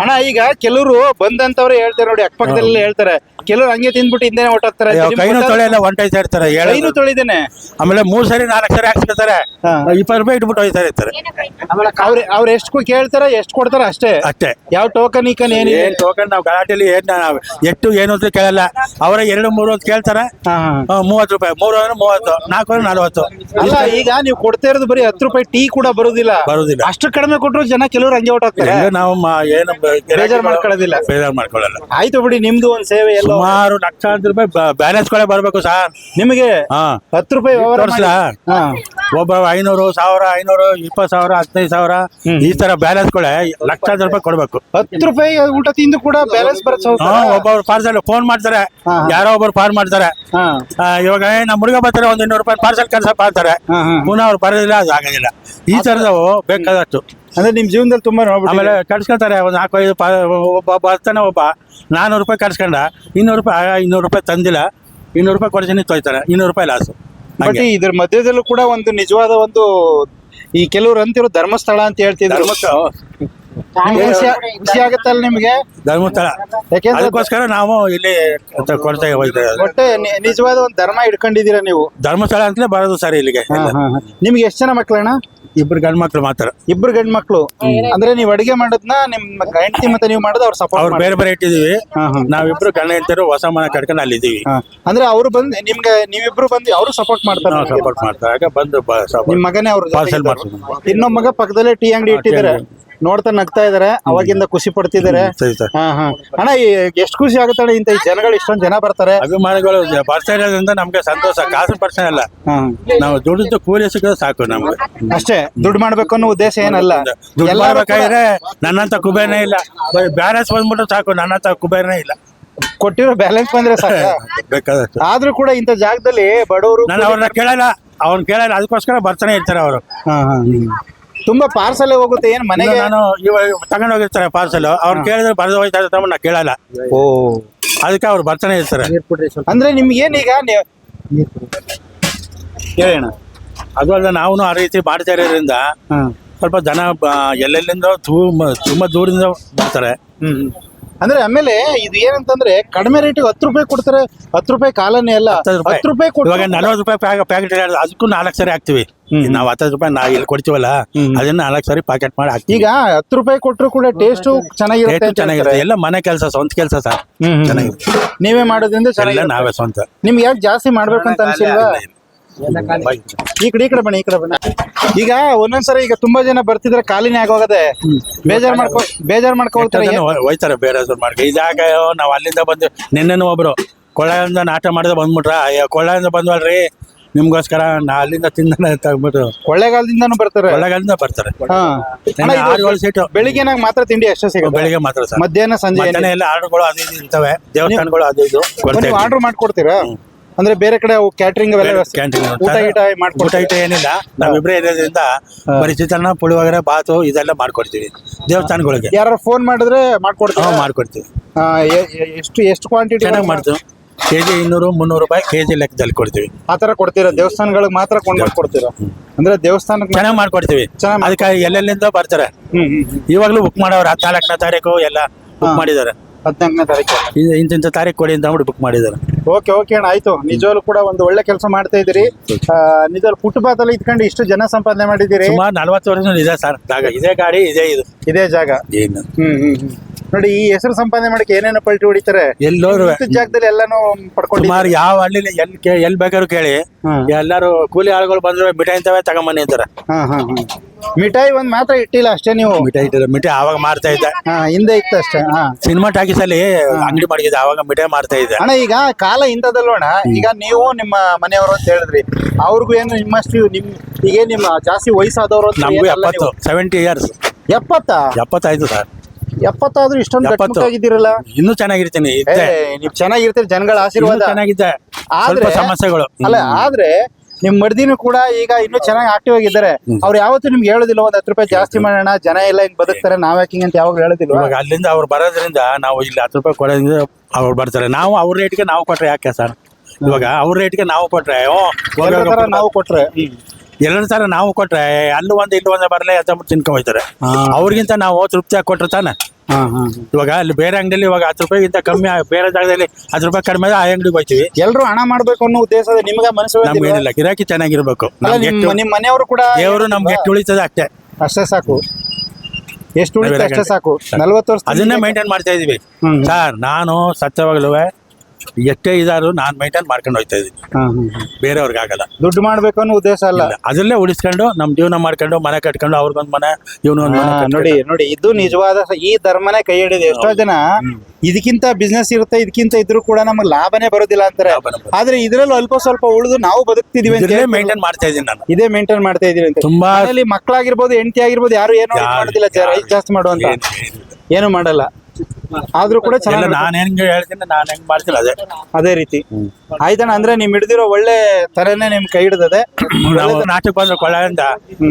ಅಣ್ಣ. ಈಗ ಕೆಲವರು ಬಂದಂತವ್ರೆ ಹೇಳ್ತಾರೆ ನೋಡಿ, ಅಕ್ಕಪಕ್ಕದಲ್ಲಿ ಹೇಳ್ತಾರೆ. ಕೆಲವ್ರು ಹಂಗೆ ತಿಂದ್ಬಿಟ್ಟು ಹಿಂದೆ ಹೊಟ್ಟೋಗ್ತಾರೆ. ಕೈನು ತೊಳೆ ಎಲ್ಲ ಹೊಂಟೈತಾ ಇರ್ತಾರೆ. ಕೈನು ತೊಳಿದೇನೆ. ಆಮೇಲೆ 3 ಸರಿ 4 ಸರಿ ಹಾಕ್ಸ್ಕೊತಾರೆ. 20 ರೂಪಾಯಿ ಇಟ್ಬಿಟ್ಟು ಹೋಯ್ತಾ ಇರ್ತಾರೆ. ಅವ್ರು ಎಷ್ಟು ಕೇಳ್ತಾರ, ಎಷ್ಟು ಕೊಡ್ತಾರ ಅಷ್ಟೇ. ಯಾವ ಟೋಕನ್ ಈಕನ್ ಏನಿದೆ ಟೋಕನ್ ನಾವು ಗಲಾಟೆಲಿ ಎಷ್ಟು ಏನು ಅಂತ ಕೇಳಲ್ಲ. ಅವರ 2-3 ಅಂತ ಕೇಳ್ತಾರೆ. 30 ರೂಪಾಯಿ, 3 ಅಂದ್ರೆ 30, 4 ಅಂದ್ರೆ 40. ಅಲ್ಲ ಈಗ ನೀವು ಕೊಡ್ತಾ ಇರೋದು ಬರೀ 10 ರೂಪಾಯಿ ಟೀ ಕೂಡ ಬರುದಿಲ್ಲ. ಅಷ್ಟು ಕಡಿಮೆ ಕೊಟ್ಟರು ಜನ ಕೆಲವರು ಹಂಗೆ ಹೊಟ್ಟೋಗ್ತಾರೆ. ನಾವು ಏನು ಬೇಜಾರ್ ಮಾಡ್ಕೊಳ್ಳೋದಿಲ್ಲ. ಬೇಜಾರ್ ಮಾಡ್ಕೊಳ್ಳಲ್ಲ. ಆಯ್ತು ಬಿಡಿ, ನಿಮ್ದು ಒಂದ್ ಸೇವೆ ಎಲ್ಲ ಸುಮಾರು ಲಕ್ಷಾಂತರ ರೂಪಾಯಿ ಬ್ಯಾಲೆನ್ಸ್ ಗಳೇ ಬರ್ಬೇಕು ಸರ್ ನಿಮಗೆ. 10 ರೂಪಾಯಿ ಒಬ್ಬ 500, 1000, 500, 20,000, 15,000 ಈ ತರ ಬ್ಯಾಲೆನ್ಸ್ ಗಳೇ ಲಕ್ಷಾಂತರ ರೂಪಾಯಿ ಕೊಡ್ಬೇಕು. 10 ರೂಪಾಯಿ ಊಟ ತಿಂದು ಕೂಡ ಬ್ಯಾಲೆನ್ಸ್ ಬರುತ್ತೆ. ಒಬ್ಬೊಬ್ರು ಪಾರ್ಸಲ್ ಫೋನ್ ಮಾಡ್ತಾರೆ, ಯಾರೋ ಒಬ್ಬರು ಫೋನ್ ಮಾಡ್ತಾರೆ. ಇವಾಗ ನಮ್ಮ ಹುಡುಗ ಬರ್ತಾರೆ, 200 ರೂಪಾಯಿ ಪಾರ್ಸಲ್ ಕೆಲಸ ಮಾಡ್ತಾರೆ. ಪುನಃ ಅವ್ರು ಬರೋದಿಲ್ಲ, ಅದು ಆಗೋದಿಲ್ಲ. ಈ ತರದವು ಬೇಕಾದಷ್ಟು. ಅಂದ್ರೆ ನಿಮ್ ಜೀವನದಲ್ಲಿ ತುಂಬಾ ಆಮೇಲೆ ಕಟ್ಸ್ಕೊತಾರೆ. ಒಂದು 4-5 ಒಬ್ಬ ಬರ್ತಾನೆ, ಒಬ್ಬ 400 ರೂಪಾಯಿ ಕಟ್ಸ್ಕೊಂಡ, 200 ರೂಪಾಯಿ ತಂದಿಲ್ಲ, 200 ರೂಪಾಯಿ ಕೊಡ್ತೀನಿ ತೊಯ್ತಾರೆ, 200 ರೂಪಾಯಿ ಲಾಸು. ಬಟ್ ಇದ್ರ ಮಧ್ಯದಲ್ಲೂ ಕೂಡ ಒಂದು ನಿಜವಾದ ಒಂದು ಈ ಕೆಲವ್ರು ಅಂತಿರೋ ಧರ್ಮಸ್ಥಳ ಅಂತ ಹೇಳ್ತಿದ್ರು. ಖುಷಿ ಆಗುತ್ತಲ್ಲ ನಿಮ್ಗೆ ಧರ್ಮಸ್ಥಳ? ಯಾಕೆಂದ್ರೆ ಅದಕ್ಕೋಸ್ಕರ ನಾವು ಇಲ್ಲಿ ಕೊಡ್ತಾ ಹೋಗ್ತಾ ಇದ್ದೀವಿ. ಒಟ್ಟೆ ನಿಜವಾದ ಒಂದು ಧರ್ಮ ಇಟ್ಕೊಂಡಿದ್ದೀರಾ ನೀವು. ಧರ್ಮಸ್ಥಳ ಅಂತಲೇ ಬರೋದು ಸರ್ ಇಲ್ಲಿಗೆ. ನಿಮ್ಗೆ ಎಷ್ಟು ಜನ ಮಕ್ಳಣ್ಣ? 2 ಗಂಡು ಮಕ್ಳು ಮಾತ್ರ. 2 ಗಂಡು ಮಕ್ಳು. ಅಂದ್ರೆ ನೀವು ಅಡಿಗೆ ಮಾಡೋದ್ನ ನಿಮ್ಮ ಹೆಂಡತಿ ಮತ್ತೆ ನೀವು ಮಾಡೋದು ಅವ್ರು ಸಪೋರ್ಟ್? ಅವ್ರು ಬೇರೆ ಇಟ್ಟಿದೀವಿ. ನಾವಿಬ್ರು ಗಂಡ ಹೆಂಡತಿರು ಹೊಸ ಮನೆ ಕಟ್ಕೊಂಡು ಅಲ್ಲಿದ್ದೀವಿ. ಅಂದ್ರೆ ಅವ್ರು ಬಂದು ನಿಮ್ಗೆ ನೀವಿಬ್ರು ಬಂದು ಅವರು ಸಪೋರ್ಟ್ ಮಾಡ್ತಾರೆ? ಸಪೋರ್ಟ್ ಮಾಡ್ತಾರೆ. ಬಂದು ನಿಮ್ ಮಗನೇ ಅವ್ರು ಪಾರ್ಸಲ್ ಮಾಡ್ತಾರೆ. ಇನ್ನೊಬ್ಬ ಮಗ ಪಕ್ಕದಲ್ಲೇ ಟೀ ಅಂಗಡಿ ಇಟ್ಟಿದ್ದಾರೆ, ನೋಡ್ತಾ ನಗ್ತಾ ಇದಾರೆ, ಅವಾಗಿಂದ ಖುಷಿ ಪಡ್ತಿದ್ದಾರೆ. ಅಣ್ಣ ಎಷ್ಟು ಖುಷಿ ಆಗುತ್ತಣ್ಣ, ಇಂತ ಜನಗಳು ಇಷ್ಟೊಂದು ಜನ ಬರ್ತಾರೆ. ಅಭಿಮಾನಿಗಳು ಬರ್ತಾ ಇರೋದ್ರಿಂದ ನಮ್ಗೆ ಸಂತೋಷ. ಕಾಸು ಪರ್ಸನ್ ಅಲ್ಲ, ನಾವು ದುಡಿದು ಕೂಲಿ ಸಿಗೋದು ಸಾಕು ನಮ್ಗೆ. ಅಷ್ಟೇ, ದುಡ್ಡು ಮಾಡ್ಬೇಕು ಅನ್ನೋ ಉದ್ದೇಶ ಏನಲ್ಲ. ದುಡ್ಡು ಮಾಡ್ಬೇಕಾದ್ರೆ ನನ್ನಂತ ಕುಬೇರನೇ ಇಲ್ಲ, ಬ್ಯಾಲೆನ್ಸ್ ಬಂದ್ಬಿಟ್ಟು ಸಾಕು. ನನ್ನಂತ ಕುಬೇರನೇ ಇಲ್ಲ, ಕೊಟ್ಟಿರೋ ಬ್ಯಾಲೆನ್ಸ್ ಬಂದ್ರೆ ಸಾಕು. ಬೇಕಾದಷ್ಟು. ಆದ್ರೂ ಕೂಡ ಇಂಥ ಜಾಗದಲ್ಲಿ ಬಡವರು ನಾನು ಅವ್ರನ್ನ ಕೇಳಲ್ಲ, ಅದಕ್ಕೋಸ್ಕರ ಬರ್ತಾನೆ ಇರ್ತಾರೆ ಅವರು. ತುಂಬಾ ಪಾರ್ಸಲ್ ಹೋಗುತ್ತೆ. ಏನ್ ಮನೆಗೆ ನಾನು ಇವಾಗ ತಗೊಂಡ್ ಹೋಗಿರ್ತಾರೆ ಪಾರ್ಸಲ್, ಅವ್ರು ಕೇಳಿದ್ರೆ ಬರೆದು ಹೋಯ್ತಾ ನಾ ಕೇಳಲ್ಲ. ಅದಕ್ಕೆ ಅವ್ರು ಬರ್ತಾನೆ ಇರ್ತಾರೆ. ಅಂದ್ರೆ ನಿಮ್ಗೆ ಏನೀಗ ಹೇಳೋಣ. ಅದು ಅಲ್ಲ, ನಾವು ಆ ರೀತಿ ಮಾಡ್ತಾ ಇರೋದ್ರಿಂದ ಸ್ವಲ್ಪ ಜನ ಎಲ್ಲೆಲ್ಲಿಂದ ತುಂಬಾ ದೂರದಿಂದ ಬರ್ತಾರೆ. ಅಂದ್ರೆ ಆಮೇಲೆ ಇದು ಏನಂತಂದ್ರೆ ಕಡಿಮೆ ರೇಟಿಗೆ 10 ರೂಪಾಯಿ ಕೊಡ್ತಾರೆ. 10 ರೂಪಾಯಿ ಕಾಲನೇ ಅಲ್ಲ, 10 ರೂಪಾಯಿ ಇವಾಗ 40 ರೂಪಾಯಿ ಪ್ಯಾಕೆಟ್ ಅದಕ್ಕೂ 4 ಸರಿ ಹಾಕ್ತಿವಿ ನಾವು. 10 ರೂಪಾಯಿ ನಾವು ಇಲ್ಲಿ ಕೊಡ್ತೀವಲ್ಲ, ಅದನ್ನ 4 ಸರಿ ಪ್ಯಾಕೆಟ್ ಮಾಡಿ ಹಾಕ್ತೀವಿ. ಈಗ 10 ರೂಪಾಯಿ ಕೊಟ್ಟರು ಕೂಡ ಟೇಸ್ಟ್ ಚೆನ್ನಾಗಿರುತ್ತೆ. ಎಲ್ಲ ಮನೆ ಕೆಲಸ, ಸ್ವಂತ ಕೆಲಸ ಸರ್. ಚೆನ್ನಾಗಿರುತ್ತೆ. ನೀವೇ ಮಾಡೋದ್ರಿಂದ ಎಲ್ಲ ನಾವೇ ಸ್ವಂತ. ನಿಮ್ಗೆ ಯಾಕೆ ಜಾಸ್ತಿ ಮಾಡ್ಬೇಕಂತ ಅನ್ಸಿಲ್ವಾ? ಈ ಕಡೆ ಬನ್ನಿ. ಈಗ ಒಂದೊಂದ್ಸರಿ ಈಗ ತುಂಬಾ ಜನ ಬರ್ತಿದ್ರೆ ಖಾಲಿನೇ ಆಗೋಗದೆ, ಬೇಜಾರ್ ಮಾಡ್ಕೊಳ್ತಾರೆ, ಹೋಯ್ತಾರೆ ಬೇರೆ ಮಾಡ್ಕೊ. ಇದಾಗ ನಾವ್ ಅಲ್ಲಿಂದ ಬಂದು ನಿನ್ನೆನೂ ಒಬ್ರು ಕೊಳ್ಳೆಯಿಂದ ನಾಟ ಮಾಡಿದ ಬಂದ್ಬಿಟ್ರ, ಕೊಳ್ಳೆಯಿಂದ ಬಂದ್ವಲ್ರಿ ನಿಮ್ಗೋಸ್ಕರ ನಾ ಅಲ್ಲಿಂದ ತಿಂದ ತಗ್ಬಿಟ್ಟು. ಕೊಳ್ಳೇಗಾಲದಿಂದಾನು ಬರ್ತಾರೆ? ಕೊಳ್ಳೇಗಾಲದಿಂದ ಬರ್ತಾರೆ. 6-7 ಸೀಟು. ಬೆಳಿಗ್ಗೆ ಮಾತ್ರ ತಿಂಡಿ ಅಷ್ಟೇ ಸಿಗುತ್ತೆ? ಬೆಳಿಗ್ಗೆ ಮಾತ್ರ ಸರ್. ಮಧ್ಯಾಹ್ನ ಸಂಜೆ ಎಲ್ಲ ಆರ್ಡರ್ಗಳು ಅದು ಇದು ಇರ್ತವೆ, ದೇವಸ್ಥಾನಗಳು ಅದು ಇದು ಆರ್ಡರ್ ಮಾಡ್ಕೊಡ್ತೀರಾ? ಅಂದ್ರೆ ಬೇರೆ ಕಡೆ ಕ್ಯಾಟ್ರಿಂಗ್ ಅವೆಲ್ಲ ವ್ಯವಸ್ಥೆ ಕ್ಯಾಂಟೀನ್ ಊಟ ಗೀಟ ಊಟ ಮಾಡ್ಕೊಡ್ತಾರೆ ಗೀಟ ಏನಿಲ್ಲ ನಾವಿಬ್ರೇ ಇರೋದ್ರಿಂದ ಬರೀ ಚಿತ್ರಾನ್ನ ಪುಳಿಯೋಗರೆ ಬಾತು ಇದೆಲ್ಲ ಮಾಡ್ಕೊಡ್ತೀವಿ ದೇವಸ್ಥಾನಗಳಿಗೆ. ಯಾರು ಫೋನ್ ಮಾಡಿದ್ರೆ ಮಾಡ್ಕೊಡ್ತೀವಿ. ನಾವು ಮಾಡ್ಕೊಡ್ತೀವಿ. ಎಷ್ಟು ಕ್ವಾಂಟಿಟಿ ಚೆನ್ನಾಗಿ ಮಾಡ್ತೀವಿ. ಕೆಜಿ 200-300 ರೂಪಾಯಿ ಕೆಜಿ ಲೆಕ್ಕದಲ್ಲಿ ಕೊಡ್ತೀವಿ. ಆತರ ಕೊಡ್ತೀರಾ? ದೇವಸ್ಥಾನಗಳಿಗೆ ಮಾತ್ರ ಕೊಂಡ್ಬಂದು ಕೊಡ್ತೀರಾ? ಅಂದ್ರೆ ದೇವಸ್ಥಾನಕ್ಕೆ ಚೆನ್ನಾಗಿ ಮಾಡ್ಕೊಡ್ತೀವಿ. ಚೆನ್ನಾಗ್ ಅದಕ್ಕೆ ಎಲ್ಲೆಲ್ಲಿಂದ ಬರ್ತಾರೆ. ಹ್ಮ್ ಇವಾಗ್ಲೂ ಬುಕ್ ಮಾಡವ್ರೆ 14ನೇ ತಾರೀಕು ಎಲ್ಲ ಬುಕ್ ಮಾಡಿದ್ದಾರೆ. 14ನೇ ತಾರೀಕು. ಇಂತಿಂತ ತಾರೀಕು ಕೊಡಿ ಅಂತ ಅಂದ್ಬಿಟ್ಟು ಬುಕ್ ಮಾಡಿದ್ದಾರೆ. ಓಕೆ ಅಣ್ಣ, ಆಯ್ತು. ನಿಜವಾಗ್ಲೂ ಕೂಡ ಒಂದು ಒಳ್ಳೆ ಕೆಲಸ ಮಾಡ್ತಾ ಇದ್ದೀರಿ. ನಿಜವಾಗ್ಲೂ ಫುಟ್ಪಾತ್ ಇದ್ಕೊಂಡು ಇಷ್ಟು ಜನ ಸಂಪಾದನೆ ಮಾಡಿದ್ದೀರಿ. ಸುಮಾರು 40 ವರ್ಷ ಇದೆ ಸರ್ ಜಾಗ. ಇದೇ ಗಾಡಿ ಇದೇ ಜಾಗ. ಏನು ನೋಡಿ, ಈ ಹೆಸರು ಸಂಪಾದನೆ ಮಾಡಕ್ಕೆ ಏನೇನೋ ಪಲ್ಟಿ ಹೊಡಿತಾರೆ. ಎಲ್ಲೋರು ಜಾಗದಲ್ಲಿ ಎಲ್ಲಾನು ಪಡ್ಕೊಂಡು ಸುಮಾರು ಯಾವ ಹಳ್ಳಿಲಿ ಎಲ್ಲಿ ಬೇಕಾದ್ರು ಕೇಳಿ ಎಲ್ಲಾರು ಕೂಲಿ ಆಳುಗಳು ಬಂದ್ರೆ ಮಿಠಾಯಿ ಇಂತವೇ ತಗೊಂಬನ್ನಿ ಅಂತಾರೆ. ಮಿಠಾಯಿ ಒಂದ್ ಮಾತ್ರ ಇಟ್ಟಿಲ್ಲ ಅಷ್ಟೇ ನೀವು. ಮಿಠಾಯಿ ಆವಾಗ ಮಾರ್ತಾ ಇದ್ದೆ. ಹಿಂದೆ ಇತ್ತು ಅಷ್ಟೇ. ಸಿನಿಮಾ ಟಾಕೀಸ್ ಅಲ್ಲಿ ಅಂಗಡಿ ಮಾಡಿದ್ದೆ, ಅವಾಗ ಮಿಠಾಯಿ ಮಾರ್ತಾ ಇದ್ದೆ. ಅಣ್ಣ, ಈಗ ಕಾಲ ಇಂಥದಲ್ವಣ. ಈಗ ನೀವು ನಿಮ್ಮ ಮನೆಯವರು ಅಂತ ಹೇಳಿದ್ರಿ, ಅವ್ರಿಗೂ ಏನು ನಿಮ್ಮಷ್ಟು ಈಗ ನಿಮ್ಮ ಜಾಸ್ತಿ ವಯಸ್ಸಾದವರು? ನಮಗೂ 70 years. 70 ಸರ್. 70 ಆದ್ರೂ ಇಷ್ಟೊಂದು ಗಟ್ಟಿಮುಟ್ಟಾಗಿದ್ದೀರಲ್ಲ. ಇನ್ನೂ ಚೆನ್ನಾಗಿರ್ತೀನಿ. ನೀವ್ ಚೆನ್ನಾಗಿರ್ತೀರಿ, ಜನಗಳ ಆಶೀರ್ವಾದ. ಚೆನ್ನಾಗಿದ್ದೆ. ಆದ್ರೆ ಸಮಸ್ಯೆಗಳು ಅಲ್ಲ, ಆದ್ರೆ ನಿಮ್ ಮರ್ದಿನೂ ಕೂಡ ಈಗ ಇನ್ನೂ ಚೆನ್ನಾಗಿ ಆಕ್ಟಿವ್ ಆಗಿದ್ದಾರೆ. ಅವ್ರು ಯಾವತ್ತೂ ನಿಮ್ಗೆ ಹೇಳೋದಿಲ್ಲ ಒಂದ್ 10 ರೂಪಾಯಿ ಜಾಸ್ತಿ ಮಾಡೋಣ, ಜನ ಎಲ್ಲ ಹಿಂಗ್ ಬದುಕ್ತಾರೆ, ನಾವ್ ಯಾಕಿಂಗ್ ಅಂತ ಯಾವಾಗ ಹೇಳೋದಿಲ್ಲ. ಇವಾಗ ಅಲ್ಲಿಂದ ಅವ್ರು ಬರೋದ್ರಿಂದ ನಾವು ಇಲ್ಲಿ 10 ರೂಪಾಯಿ ಕೊಡೋದ್ರಿಂದ ಅವ್ರು ಬರ್ತಾರೆ. ನಾವು ಅವ್ರ ರೇಟ್ಗೆ ನಾವು ಕೊಟ್ರೆ ಯಾಕೆ ಸರ್? ಇವಾಗ ಅವ್ರ ರೇಟ್ಗೆ ನಾವು ಕೊಟ್ರೆ ನಾವು ಕೊಟ್ರೆ ಎರಡು ತರ ನಾವು ಕೊಟ್ರೆ ಅಲ್ಲೂ ಒಂದು ಇಲ್ಲೂ ಒಂದು ಬರಲೇ ಅಂತ ತಿನ್ಕೊ ಹೋಯ್ತಾರೆ. ಅವ್ರಿಗಿಂತ ನಾವು ತೃಪ್ತಿಯಾಗಿ ಕೊಟ್ರೆ ತಾನೆ. ಇವಾಗ ಅಲ್ಲಿ ಬೇರೆ ಅಂಗಡಿಯಲ್ಲಿ ಇವಾಗ 10 ರೂಪಾಯಿಗಿಂತ ಕಮ್ಮಿ, ಬೇರೆ ಜಾಗದಲ್ಲಿ 10 ರೂಪಾಯಿ ಕಡಿಮೆ ಆ ಅಂಗಡಿಗೆ ಹೋಗ್ತೀವಿ. ಎಲ್ರು ಹಣ ಮಾಡ್ಬೇಕು ಅನ್ನೋ ಉದ್ದೇಶ ನಿಮ್ಗೆ ಮನಸ್ಸು ನಮ್ಗೇನಿಲ್ಲ, ಗಿರಾಕಿ ಚೆನ್ನಾಗಿರ್ಬೇಕು. ನಿಮ್ ಮನೆಯವರು ಕೂಡ ದೇವರು ನಮ್ಗೆ ಎಷ್ಟು ಉಳಿತದೆ ಅಷ್ಟೇ ಸಾಕು. ಎಷ್ಟು ಉಳಿತದೆ ಅಷ್ಟೇ ಸಾಕು. 40 ವರ್ಷ ಅದನ್ನೇ ಮೇಂಟೈನ್ ಮಾಡ್ತಾ ಇದೀವಿ ಸರ್. ನಾನು ಸತ್ಯವಾಗ್ಲೂ ಎಷ್ಟೇ ಇದಾರು ನಾನು ಮೇಂಟೈನ್ ಮಾಡ್ಕೊಂಡು ಹೋಗ್ತಾ ಇದೀನಿ. ಬೇರೆಯವ್ರಿಗೆ ಆಗಲ್ಲ. ದುಡ್ಡು ಮಾಡ್ಬೇಕು ಅನ್ನೋ ಉದ್ದೇಶ ಅಲ್ಲ. ಅದಲ್ಲೇ ಉಳಿಸ್ಕೊಂಡು ನಮ್ ಜೀವನ ಮಾಡ್ಕೊಂಡು ಮನೆ ಕಟ್ಕೊಂಡು ಅವ್ರಿಗೊಂದ್ ಮನೆ ಇವನೊಂದ್ ಮನೆ. ನೋಡಿ ಇದು ನಿಜವಾದ ಈ ಧರ್ಮನೇ ಕೈ ಹಿಡಿದೆ. ಎಷ್ಟೋ ಜನ ಇದಕ್ಕಿಂತ ಬಿಸ್ನೆಸ್ ಇರುತ್ತೆ, ಇದಕ್ಕಿಂತ ಇದ್ರು ಕೂಡ ನಮ್ಗೆ ಲಾಭನೇ ಬರೋದಿಲ್ಲ ಅಂತಾರೆ. ಆದ್ರೆ ಇದ್ರಲ್ಲಿ ಅಲ್ಪ ಸ್ವಲ್ಪ ಉಳಿದು ನಾವು ಬದುಕ್ತಿದೀವಿ ಅಂತ ಮೇಂಟೈನ್ ಮಾಡ್ತಾ ಇದೀನಿ ನಾನು. ಇದೇ ಮೇಂಟೈನ್ ಮಾಡ್ತಾ ಇದೀವಿ ಅಂತ. ತುಂಬಾ ಮಕ್ಕಳಾಗಿರ್ಬೋದು, ಹೆಂಡತಿ ಆಗಿರ್ಬೋದು, ಯಾರು ಏನು ಮಾಡೋದಿಲ್ಲ. ಜಾಸ್ತಿ ಮಾಡುವಂತ ಏನು ಮಾಡಲ್ಲ. ಆದ್ರೂ ಕೂಡ ಚೆನ್ನಾಗಿ ನಾನು ಹೆಂಗ್ ಹೇಳ್ತೀನಿ, ನಾನು ಹೆಂಗ್ ಮಾಡ್ತೀನಿ ಅದೇ ರೀತಿ ಆಯ್ತಣ್ಣ. ಅಂದ್ರೆ ನಿಮ್ ಹಿಡಿದಿರೋ ಒಳ್ಳೆ ತರನೇ ನಿಮ್ ಕೈ ಹಿಡಿದದೆ. ನಾಟಕ ಬಂದ್ರೆ ಕೊಳ್ಳೆಯಿಂದ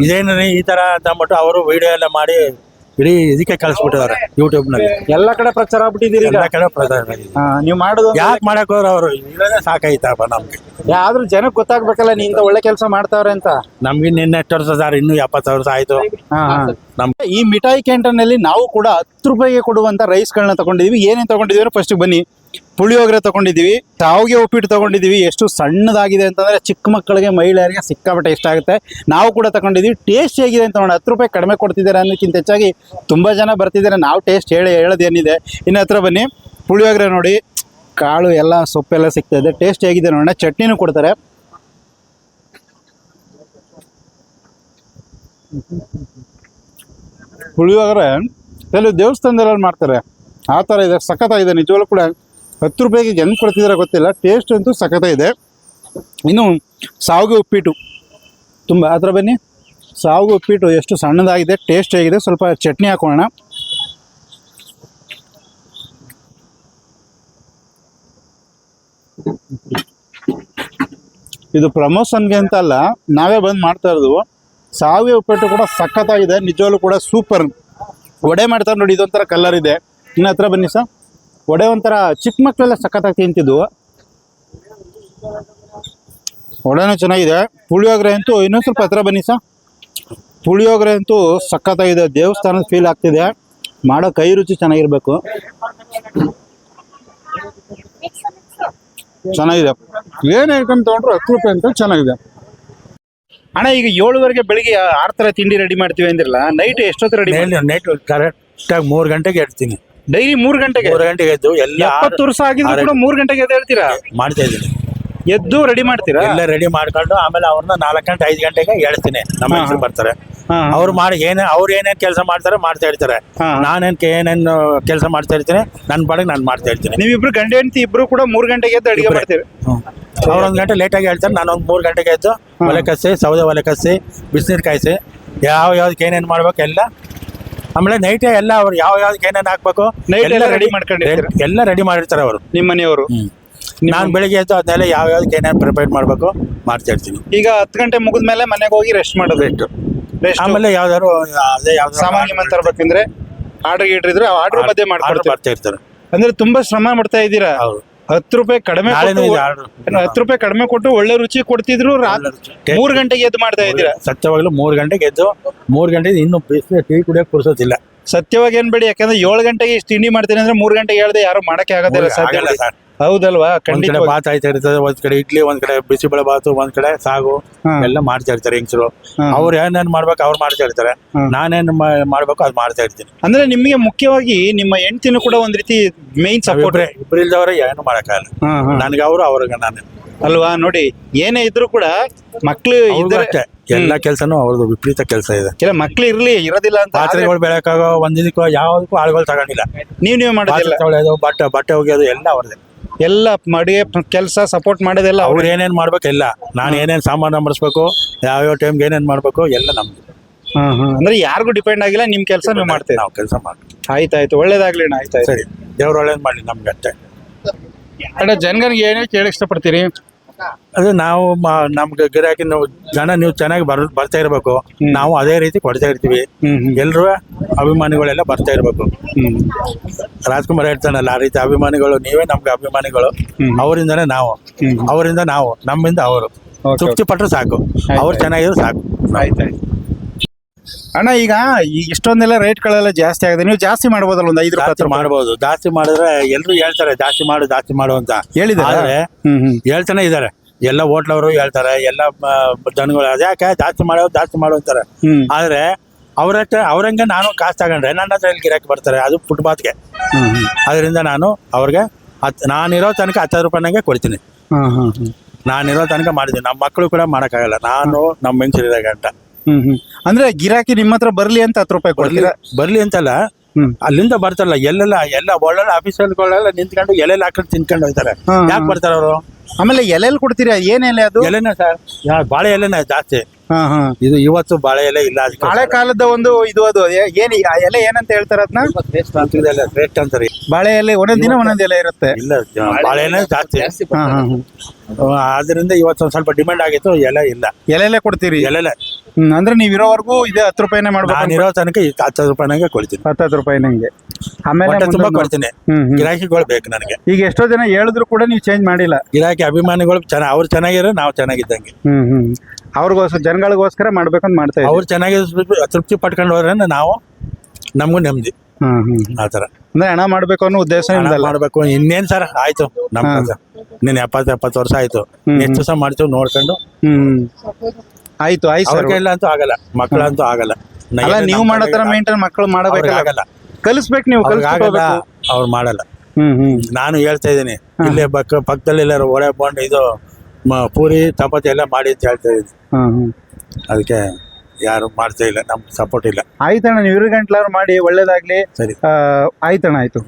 ಇದೇನ್ರಿ ಈ ತರ ಅಂತ ಅಂದ್ಬಿಟ್ಟು ಅವರು ವಿಡಿಯೋ ಎಲ್ಲ ಮಾಡಿ ಇಡೀ ಇದಕ್ಕೆ ಕಳಿಸ್ಬಿಟ್ಟಿದ್ದಾರೆ ಯೂಟ್ಯೂಬ್ ನಲ್ಲಿ. ಎಲ್ಲಾ ಕಡೆ ಪ್ರಚಾರ ಆಗ್ಬಿಟ್ಟಿದ್ದೀರಿ. ಎಲ್ಲ ಕಡೆ ಪ್ರಚಾರ. ನೀವು ಮಾಡೋದು ಯಾಕೆ ಮಾಡಕ್ ಹೋದ್ರೆ ಅವರು ಇಲ್ಲೇ ಸಾಕಾಯ್ತಪ್ಪ ನಮ್ಗೆ. ಆದ್ರೂ ಜನಕ್ಕೆ ಗೊತ್ತಾಗ್ಬೇಕಲ್ಲ ನೀ ಇಂತ ಒಳ್ಳೆ ಕೆಲಸ ಮಾಡ್ತಾವ್ರೆ ಅಂತ. ನಮ್ಗೆ ನಿನ್ನೆ 8 ವರ್ಷ ಸರ್, ಇನ್ನು 70 ವರ್ಷ ಆಯ್ತು. ಈ ಮಿಠಾಯಿ ಕ್ಯಾಂಟೀನ್ ನಲ್ಲಿ ನಾವು ಕೂಡ 10 ರೂಪಾಯಿಗೆ ಕೊಡುವಂತ ರೈಸ್ ಗಳನ್ನ ತಗೊಂಡಿದೀವಿ. ಏನೇನ್ ತಗೊಂಡಿದೀವಿ ಫಸ್ಟ್ ಬನ್ನಿ. ಪುಳಿಯೋಗರೆ ತಗೊಂಡಿದೀವಿ, ಶಾವಿಗೆ ಉಪ್ಪಿಟ್ಟು ತಗೊಂಡಿದೀವಿ. ಎಷ್ಟು ಸಣ್ಣದಾಗಿದೆ ಅಂತಂದ್ರೆ ಚಿಕ್ಕ ಮಕ್ಕಳಿಗೆ, ಮಹಿಳೆಯರಿಗೆ ಸಿಕ್ಕಾಪಟ್ಟೆ ಇಷ್ಟ ಆಗುತ್ತೆ. ನಾವು ಕೂಡ ತಗೊಂಡಿದೀವಿ. ಟೇಸ್ಟ್ ಹೇಗಿದೆ ಅಂತ ನೋಡಿ 10 ರೂಪಾಯಿ ಕಡಿಮೆ ಕೊಡ್ತಿದ್ದಾರೆ ಅನ್ನೋಕ್ಕಿಂತ ಹೆಚ್ಚಾಗಿ ತುಂಬಾ ಜನ ಬರ್ತಿದ್ದಾರೆ. ನಾವು ಟೇಸ್ಟ್ ಹೇಳೋದೇನಿದೆ. ಇನ್ನು ಹತ್ರ ಬನ್ನಿ. ಪುಳಿಯೋಗರೆ ನೋಡಿ, ಕಾಳು ಎಲ್ಲ ಸೊಪ್ಪೆಲ್ಲ ಸಿಗ್ತಾ ಇದೆ. ಟೇಸ್ಟ್ ಹೇಗಿದೆ ನೋಡೋಣ. ಚಟ್ನಿನೂ ಕೊಡ್ತಾರೆ. ಪುಳಿಯೋಗರೆ ಕೆಲವು ದೇವಸ್ಥಾನದಲ್ಲಿ ಮಾಡ್ತಾರೆ, ಆ ಥರ ಇದೆ. ಸಖತ್ತಾಗಿದೆ ನಿಜವಾಗ್ಲೂ ಕೂಡ. 10 ರೂಪಾಯಿಗೆ ಹೆಂಗೆ ಕೊಡ್ತಿದ್ದಾರೆ ಗೊತ್ತಿಲ್ಲ. ಟೇಸ್ಟ್ ಅಂತೂ ಸಖತ್ತಾಗಿದೆ. ಇನ್ನು ಶಾವಿಗೆ ಉಪ್ಪಿಟ್ಟು ತುಂಬ. ಆ ಥರ ಬನ್ನಿ. ಶಾವಿಗೆ ಉಪ್ಪಿಟ್ಟು ಎಷ್ಟು ಸಣ್ಣದಾಗಿದೆ, ಟೇಸ್ಟ್ ಹೇಗಿದೆ. ಸ್ವಲ್ಪ ಚಟ್ನಿ ಹಾಕೋಣ. ಇದು ಪ್ರಮೋಷನ್ಗೆ ಅಂತ ಅಲ್ಲ, ನಾವೇ ಬಂದು ಮಾಡ್ತಾ ಇರೋದು. ಶಾವಿಗೆ ಉಪ್ಪಿಟ್ಟು ಕೂಡ ಸಖತ್ತಾಗಿದೆ ನಿಜವಾಗ್ಲೂ ಕೂಡ. ಸೂಪರ್. ವಡೆ ಮಾಡ್ತಾರೆ ನೋಡಿ, ಇದೊಂಥರ ಕಲರ್ ಇದೆ. ಇನ್ನು ಹತ್ರ ಬನ್ನಿ ಸರ್. ವಡೆ ಒಂಥರ ಚಿಕ್ಕ ಮಕ್ಕಳೆಲ್ಲ ಸಖತ್ತಾಗಿ ತಿಂತಿದ್ವು. ವಡೆನೂ ಚೆನ್ನಾಗಿದೆ. ಪುಳಿಯೋಗರೆ ಅಂತೂ ಇನ್ನೊಂದು ಸ್ವಲ್ಪ ಹತ್ರ ಬನ್ನಿ ಸರ್. ಪುಳಿಯೋಗರೆ ಅಂತೂ ಸಖತ್ತಾಗಿದೆ. ದೇವಸ್ಥಾನದ ಫೀಲ್ ಆಗ್ತಿದೆ. ಮಾಡೋ ಕೈ ರುಚಿ ಚೆನ್ನಾಗಿರ್ಬೇಕು. ಚೆನ್ನಾಗಿದೆ. ಏನು ಐಟಮ್ ತೊಗೊಂಡ್ರು 10 ರೂಪಾಯಿ ಅಂತ ಚೆನ್ನಾಗಿದೆ. ಅಣ್ಣ, ಈಗ 7:30ಗೆ ಬೆಳಿಗ್ಗೆ 6 ಥರ ತಿಂಡಿ ರೆಡಿ ಮಾಡ್ತೀವಿ ಅಂದಿರಲ್ಲ, ನೈಟ್ ಎಷ್ಟೊತ್ತು ರೆಡಿ? ನೈಟ್ ಕರೆಕ್ಟಾಗಿ 3 ಗಂಟೆಗೆ ಇಡ್ತೀನಿ. ಡೈಲಿ 3 ಗಂಟೆಗೆ? 3 ಗಂಟೆಗೆ ಎದ್ದು ಎಲ್ಲ 70 ವರ್ಷ ಆಗಿದ್ರು ಕೂಡ 3 ಗಂಟೆಗೆ ಎದ್ದು ಹೇಳ್ತೀರಾ? ಮಾಡ್ತಾ ಇದ್ದೀನಿ. ಎದ್ದು ರೆಡಿ ಮಾಡ್ತೀರಾ? ಎಲ್ಲ ರೆಡಿ ಮಾಡ್ಕೊಂಡು ಆಮೇಲೆ ಅವ್ರನ್ನ 4 ಗಂಟೆ 5 ಗಂಟೆಗೆ ಹೇಳ್ತೀನಿ. ನಮ್ಮ ಹೆಸರು ಬರ್ತಾರೆ. ಅವ್ರು ಮಾಡಿ ಅವ್ರು ಏನೇನ್ ಕೆಲಸ ಮಾಡ್ತಾರೆ ಮಾಡ್ತಾ ಇರ್ತಾರೆ. ನಾನೇನ್ ಏನೇನು ಕೆಲಸ ಮಾಡ್ತಾ ಇರ್ತೀನಿ, ನನ್ನ ಪಾಡಿಗೆ ನಾನು ಮಾಡ್ತಾ ಇರ್ತೀನಿ. ನೀವಿಬ್ರು ಗಂಡ ಹೆಂಡತಿ ಇಬ್ರು ಕೂಡ 3 ಗಂಟೆಗೆ ಎದ್ದು ಅಡಿಗೆ ಮಾಡ್ತೀವಿ. ಅವ್ರು 1 ಗಂಟೆ ಲೇಟಾಗಿ ಹೇಳ್ತಾರೆ, ನಾನು ಒಂದು 3 ಗಂಟೆಗೆ ಎದ್ದು ಒಲೆ ಕಸಿ, ಸೌದೆ ಒಲೆ ಕಸಿ, ಬಿಸಿನೀರು ಕಾಯಿಸಿ, ಯಾವ್ದಕ್ಕೆ ಏನೇನು ಮಾಡ್ಬೇಕು ಎಲ್ಲ. ಆಮೇಲೆ ನೈಟೇ ಎಲ್ಲ ಅವ್ರು ಯಾವ್ದಕ್ಕೆ ಏನೇನು ಹಾಕ್ಬೇಕು ನೈಟ್ ಎಲ್ಲ ರೆಡಿ ಮಾಡ್ಕೊಂಡು ಎಲ್ಲ ರೆಡಿ ಮಾಡಿರ್ತಾರೆ ಅವರು, ನಿಮ್ಮ ಮನೆಯವರು. ನಾನು ಬೆಳಿಗ್ಗೆ ಎದ್ದು ಅದನ್ನೆಲ್ಲ ಯಾವ್ಯಾವ್ದಕ್ಕೆ ಏನೇನು ಪ್ರಿಪೇರ್ ಮಾಡಬೇಕು ಮಾಡ್ತಾ ಇರ್ತೀನಿ. ಈಗ 10 ಗಂಟೆ ಮುಗಿದ್ಮೇಲೆ ಮನೆಗೆ ಹೋಗಿ ರೆಸ್ಟ್ ಮಾಡೋದು. ರೆಸ್ಟ್ ಆಮೇಲೆ ಯಾವ್ದಾದ್ರು ಅದೇ ಸಾಮಾನ್ಯ ತರ್ಬೇಕಂದ್ರೆ ಆರ್ಡರ್ ಇದ್ರೆ ಆರ್ಡರ್ ಮಧ್ಯೆ ಮಾಡ್ಕೊಡ್ತಾರೆ. ಬರ್ತಾ ಇರ್ತಾರೆ. ಅಂದ್ರೆ ತುಂಬಾ ಶ್ರಮ ಪಡ್ತಾ ಇದ್ದೀರಾ. ಹೌದು. 10 ರೂಪಾಯಿ ಕಡಿಮೆ ನಾಳೆನೂ ಕೊಟ್ಟು ಇದೆ order. 10 ರೂಪಾಯಿ ಕಡಿಮೆ ಕೊಟ್ಟು ಒಳ್ಳೆ ರುಚಿ ಕೊಡ್ತಿದ್ರು. 3 ಗಂಟೆಗೆ ಎದ್ದು ಮಾಡ್ತಾ ಇದ್ದೀರಾ. ಸತ್ಯವಾಗ್ಲೂ 3 ಗಂಟೆಗೆ ಎದ್ದು 3 ಗಂಟೆಗೆ ಇನ್ನು ಬಿಸಿಲು ಟೀ ಕುಡಿಯೋಕೆ ಪುರ್ಸೋತಿಲ್ಲ. ಸತ್ಯವಾಗಿ ಏನ್ಬೇಡಿ, ಯಾಕಂದ್ರೆ 7 ಗಂಟೆಗೆ ಇಷ್ಟು ತಿಂಡಿ ಮಾಡ್ತೀನಿ ಅಂದ್ರೆ 3 ಗಂಟೆಗೆ ಹೇಳ್ದೆ ಯಾರು ಮಾಡಕ್ಕೆ ಆಗೋದಿಲ್ಲ. ಸಾಧ್ಯ ಆಗಲ್ಲ ಸರ್. ಹೌದಲ್ವಾ? ಒಂದ್ ಕಡೆ ಖಂಡಿತ. ಬಾತ್ ಆಯ್ತಾ ಇರ್ತದೆ, ಒಂದ್ ಕಡೆ ಇಡ್ಲಿ, ಒಂದ್ ಕಡೆ ಬಿಸಿಬೇಳೆ ಬಾತು, ಒಂದ್ ಕಡೆ ಸಾಗು ಎಲ್ಲ ಮಾಡ್ತಾ ಇರ್ತಾರೆ ಹೆಂಗಸರು. ಅವ್ರು ಏನೇನ್ ಮಾಡ್ಬೇಕು ಅವ್ರು ಮಾಡ್ತಾ ಇರ್ತಾರೆ. ನಾನೇನ್ ಮಾಡ್ಬೇಕು ಅದು ಮಾಡ್ತಾ ಇರ್ತೀನಿ. ಅಂದ್ರೆ ನಿಮಗೆ ಮುಖ್ಯವಾಗಿ ನಿಮ್ಮ ಹೆಂಡತಿನೂ ಕೂಡ ಒಂದ್ ರೀತಿ ಮೇನ್ ಸಪೋರ್ಟ್. ಇಬ್ರು ಇಲ್ದವ್ರೆ ಏನು ಮಾಡಕ್ಕಾಗಲ್ಲ. ನನ್ಗೆ ಅವರು ಅವ್ರಿಗೆ ನಾನು ಅಲ್ವಾ? ನೋಡಿ, ಏನೇ ಇದ್ರು ಕೂಡ ಮಕ್ಳು ಇದ್ರೆ ಅಷ್ಟೇ ಎಲ್ಲಾ ಕೆಲ್ಸನೂ ಅವ್ರದ್ದು ವಿಪರೀತ ಕೆಲಸ ಇದೆ. ಕೆಲ ಮಕ್ಳು ಇರೋದಿಲ್ಲ ಅಂತ ಪಾತ್ರೆಗಳು ಬೆಳಕಾಗೋ ಒಂದಿನಕ್ಕೂ ಯಾವ್ದಕ್ಕೂ ಆಳುಗಳು ತಗೊಂಡಿಲ್ಲ. ನೀವು ಮಾಡೋದಿಲ್ಲ. ತೊಳೆಯೋದು, ಬಟ್ಟೆ ಒಗೆಯೋದು ಎಲ್ಲ ಅವ್ರದ್ದೇ. ಎಲ್ಲ ಅಡಿಗೆ ಕೆಲಸ ಸಪೋರ್ಟ್ ಮಾಡೋದೆಲ್ಲ ಅವ್ರು ಏನೇನ್ ಮಾಡ್ಬೇಕು ಎಲ್ಲ, ನಾನು ಏನೇನ್ ಸಾಮಾನು ನಂಬರ್ಸ್ಬೇಕು, ಯಾವ್ಯಾವ ಟೈಮ್ಗೆ ಏನೇನ್ ಮಾಡ್ಬೇಕು ಎಲ್ಲ ನಮ್ದು. ಅಂದ್ರೆ ಯಾರಿಗೂ ಡಿಪೆಂಡ್ ಆಗಿಲ್ಲ, ನಿಮ್ ಕೆಲಸ ನೀವು ಮಾಡ್ತೀವಿ. ನಾವು ಕೆಲಸ ಮಾಡ್ತೀವಿ. ಆಯ್ತಾಯ್ತು, ಒಳ್ಳೇದಾಗ್ಲಿ ಅಣ್ಣ. ಆಯ್ತಾಯ್ತು, ಸರಿ, ದೇವ್ರು ಒಳ್ಳೇದ್ ಮಾಡ್ಲಿ ನಮ್ಗೆ ಅಷ್ಟೇ. ಅಣ್ಣ, ಜನಗಳಿಗೆ ಏನೇ ಕೇಳಕ್ ಇಷ್ಟಪಡ್ತೀರಿ? ಅದು ನಾವು ನಮ್ಗೆ ಗಿರಾಕಿ ನೀವು ಚೆನ್ನಾಗಿ ಬರ್ತಾ ಇರ್ಬೇಕು. ನಾವು ಅದೇ ರೀತಿ ಕೊಡ್ತಾ ಇರ್ತೀವಿ. ಎಲ್ರೂ ಅಭಿಮಾನಿಗಳೆಲ್ಲ ಬರ್ತಾ ಇರ್ಬೇಕು. ರಾಜ್ಕುಮಾರ್ ಹೇಳ್ತಾನಲ್ಲ, ಆ ರೀತಿ ಅಭಿಮಾನಿಗಳು ನೀವೇ ನಮ್ಗೆ ಅಭಿಮಾನಿಗಳು. ಅವರಿಂದನೇ ನಾವು, ಅವರಿಂದ ನಾವು, ನಮ್ಮಿಂದ ಅವರು. ತೃಪ್ತಿ ಪಟ್ಟರು ಸಾಕು, ಅವ್ರು ಚೆನ್ನಾಗಿದ್ರು ಸಾಕು. ಆಯ್ತಾಯ್ತು ಅಣ್ಣ. ಈಗ ಇಷ್ಟೊಂದೆಲ್ಲ ರೇಟ್ಗಳೆಲ್ಲ ಜಾಸ್ತಿ ಆಗಿದೆ, ನೀವು ಜಾಸ್ತಿ ಮಾಡ್ಬೋದಲ್ಲ? ಒಂದು 5 ರೂಪಾಯಿ ಮಾಡ್ಬೋದು. ಜಾಸ್ತಿ ಮಾಡಿದ್ರೆ ಎಲ್ರು ಹೇಳ್ತಾರೆ ಜಾಸ್ತಿ ಮಾಡು ಅಂತ ಹೇಳಿದ್ದಾರೆ. ಹೇಳ್ತಾನೆ ಇದಾರೆ ಎಲ್ಲ ಹೋಟ್ಲವರು ಹೇಳ್ತಾರೆ, ಎಲ್ಲ ಜನಗಳು ಅದ್ಯಾಕೆ ಜಾಸ್ತಿ ಮಾಡು ಅಂತಾರೆ. ಆದ್ರೆ ಅವ್ರಂಗೆ ನಾನು ಕಾಸು ತಗೊಂಡ್ರೆ ನನ್ನ ಹತ್ರ ಎಲ್ಲಿ ಗಿರಾಕಿ ಬರ್ತಾರೆ? ಅದು ಫುಟ್ಪಾತ್ಗೆ. ಅದರಿಂದ ನಾನು ಅವ್ರಿಗೆ ನಾನಿರೋ ತನಕ 10 ರೂಪಾಯಿನಾಗೆ ಕೊಡ್ತೀನಿ. ನಾನಿರೋ ತನಕ ಮಾಡಿದ್ದೀನಿ. ನಮ್ಮ ಮಕ್ಕಳು ಕೂಡ ಮಾಡೋಕ್ಕಾಗಲ್ಲ, ನಾನು ನಮ್ಮ ಹೆಂಗಸರಿದಾಗ ಅಂತ. ಅಂದ್ರೆ ಗಿರಾಕಿ ನಿಮ್ಮ ಹತ್ರ ಬರ್ಲಿ ಅಂತ 10 ರೂಪಾಯಿ ಕೊಡ್ತೀರಾ? ಬರ್ಲಿ ಅಂತಲ್ಲ, ಅಲ್ಲಿಂದ ಬರ್ತಾರಲ್ಲ ಎಲ್ಲ ಒಳ್ಳೊಳ್ಳೆ ಆಫೀಸರ್ಗಳೆಲ್ಲ ನಿಂತ್ಕೊಂಡು ಎಲೆಲ್ಲ ಹಾಕೊಂಡು ತಿನ್ಕೊಂಡು ಹೋಗ್ತಾರೆ. ಯಾಕೆ ಬರ್ತಾರ ಅವರು? ಆಮೇಲೆ ಎಲೆಲ್ ಕೊಡ್ತೀರಾ? ಏನ್ ಎಲೆ ಅದು? ಎಲೆನೇ ಸರ್, ಬಾಳೆ ಎಲೆನೇ ಜಾಸ್ತಿ. ಇದು ಇವತ್ತು ಬಾಳೆ ಎಲೆ ಇಲ್ಲ. ಹಳೆ ಕಾಲದ ಒಂದು ಇದು ಅದು ಏನ್ ಆ ಎಲೆ ಏನಂತ ಹೇಳ್ತಾರ ಅದನ್ನ? ಶ್ರೇಷ್ಠ ಅಂತಾರೆ. ಬಾಳೆ ಎಲೆ ಒಂದೊಂದ್ ದಿನ ಒಂದೊಂದ್ ಎಲೆ ಇರುತ್ತೆ. ಇಲ್ಲ, ಬಾಳೆ ಎಲೆ ಜಾಸ್ತಿ. ಆದ್ರಿಂದ ಇವತ್ತು ಒಂದ್ ಸ್ವಲ್ಪ ಡಿಮ್ಯಾಂಡ್ ಆಗಿತ್ತು, ಎಲೆ ಇಲ್ಲ. ಎಲೆಲೆ ಕೊಡ್ತೀರಿ? ಎಲೆಲೆ. ಅಂದ್ರೆ ನೀವ್ ಇರೋವರೆಗೂ ಇದೆ 10 ರೂಪಾಯಿನೇ ಮಾಡ್ಬೇಕು? ನಾನಿರೋ ತನಕ 10 ರೂಪಾಯಿನಾಗೆ ಕೊಡ್ತೀನಿ. 10 ರೂಪಾಯಿ ನಂಗೆ. ಆಮೇಲೆ ತುಂಬಾ ಕೊಡ್ತೀನಿ. ಗಿರಾಕಿಗಳು ಬೇಕು ನನಗೆ. ಈಗ ಎಷ್ಟೋ ಜನ ಹೇಳಿದ್ರು ಕೂಡ ನೀವು ಚೇಂಜ್ ಮಾಡಿಲ್ಲ. ಗಿರಾಕಿ ಅಭಿಮಾನಿಗಳು ಅವ್ರು ಚೆನ್ನಾಗಿರೋ ನಾವು ಚೆನ್ನಾಗಿದ್ದಂಗೆ. ಅವ್ರಿಗೋಸ್ಕರ, ಜನಗಳಿಗೋಸ್ಕರ ಮಾಡ್ಬೇಕಂತ ಮಾಡ್ತಾ ಇದ್ದೀವಿ. ಅವ್ರು ಚೆನ್ನಾಗಿ ತೃಪ್ತಿ ಪಟ್ಕೊಂಡು ಹೋದ್ರೆ ನಾವು ನಮಗೂ ನೆಮ್ಮದಿ. ಆತರ ಅಂದ್ರೆ ಹಣ ಮಾಡ್ಬೇಕು ಅನ್ನೋ ಉದ್ದೇಶ ಮಾಡ್ಬೇಕು. ಇನ್ನೇನ್ ಸರ್, ಆಯ್ತು ನಮ್ ಕೆಲಸ. ನೀನ್ 70 ವರ್ಷ ಆಯ್ತು, ಎಷ್ಟು ದಿವಸ ಮಾಡ್ತೀವಿ ನೋಡ್ಕೊಂಡು. ಆಯ್ತು ಸರ್. ಇಲ್ಲ ಅಂತೂ ಆಗಲ್ಲ, ಮಕ್ಕಳಂತೂ ಆಗಲ್ಲ. ನೀವು ಮಾಡೋ ತರ ಮೇಂಟೈನ್ ಮಕ್ಕಳು ಮಾಡಬೇಕಾಗಲ್ಲ. ಕಲಿಸ್ಬೇಕು ನೀವು. ಅವ್ರು ಮಾಡಲ್ಲ. ನಾನು ಹೇಳ್ತಾ ಇದ್ದೀನಿ, ಇಲ್ಲೇ ಪಕ್ಕದಲ್ಲಿ ಎಲ್ಲಾರು ಒಡೆ ಬೋಂಡ್ ಇದು ಪೂರಿ ಚಪಾತಿ ಎಲ್ಲ ಮಾಡಿ ಅಂತ ಹೇಳ್ತಾ ಇದ್ದೀನಿ. ಅದಕ್ಕೆ ಯಾರು ಮಾಡ್ತಾ ಇಲ್ಲ, ನಮ್ಗೆ ಸಪೋರ್ಟ್ ಇಲ್ಲ. ಆಯ್ತಣ್ಣ, ನೀವು 2 ಗಂಟಲಾರು ಮಾಡಿ, ಒಳ್ಳೇದಾಗ್ಲಿ. ಸರಿ, ಆಯ್ತಣ್ಣ, ಆಯ್ತು.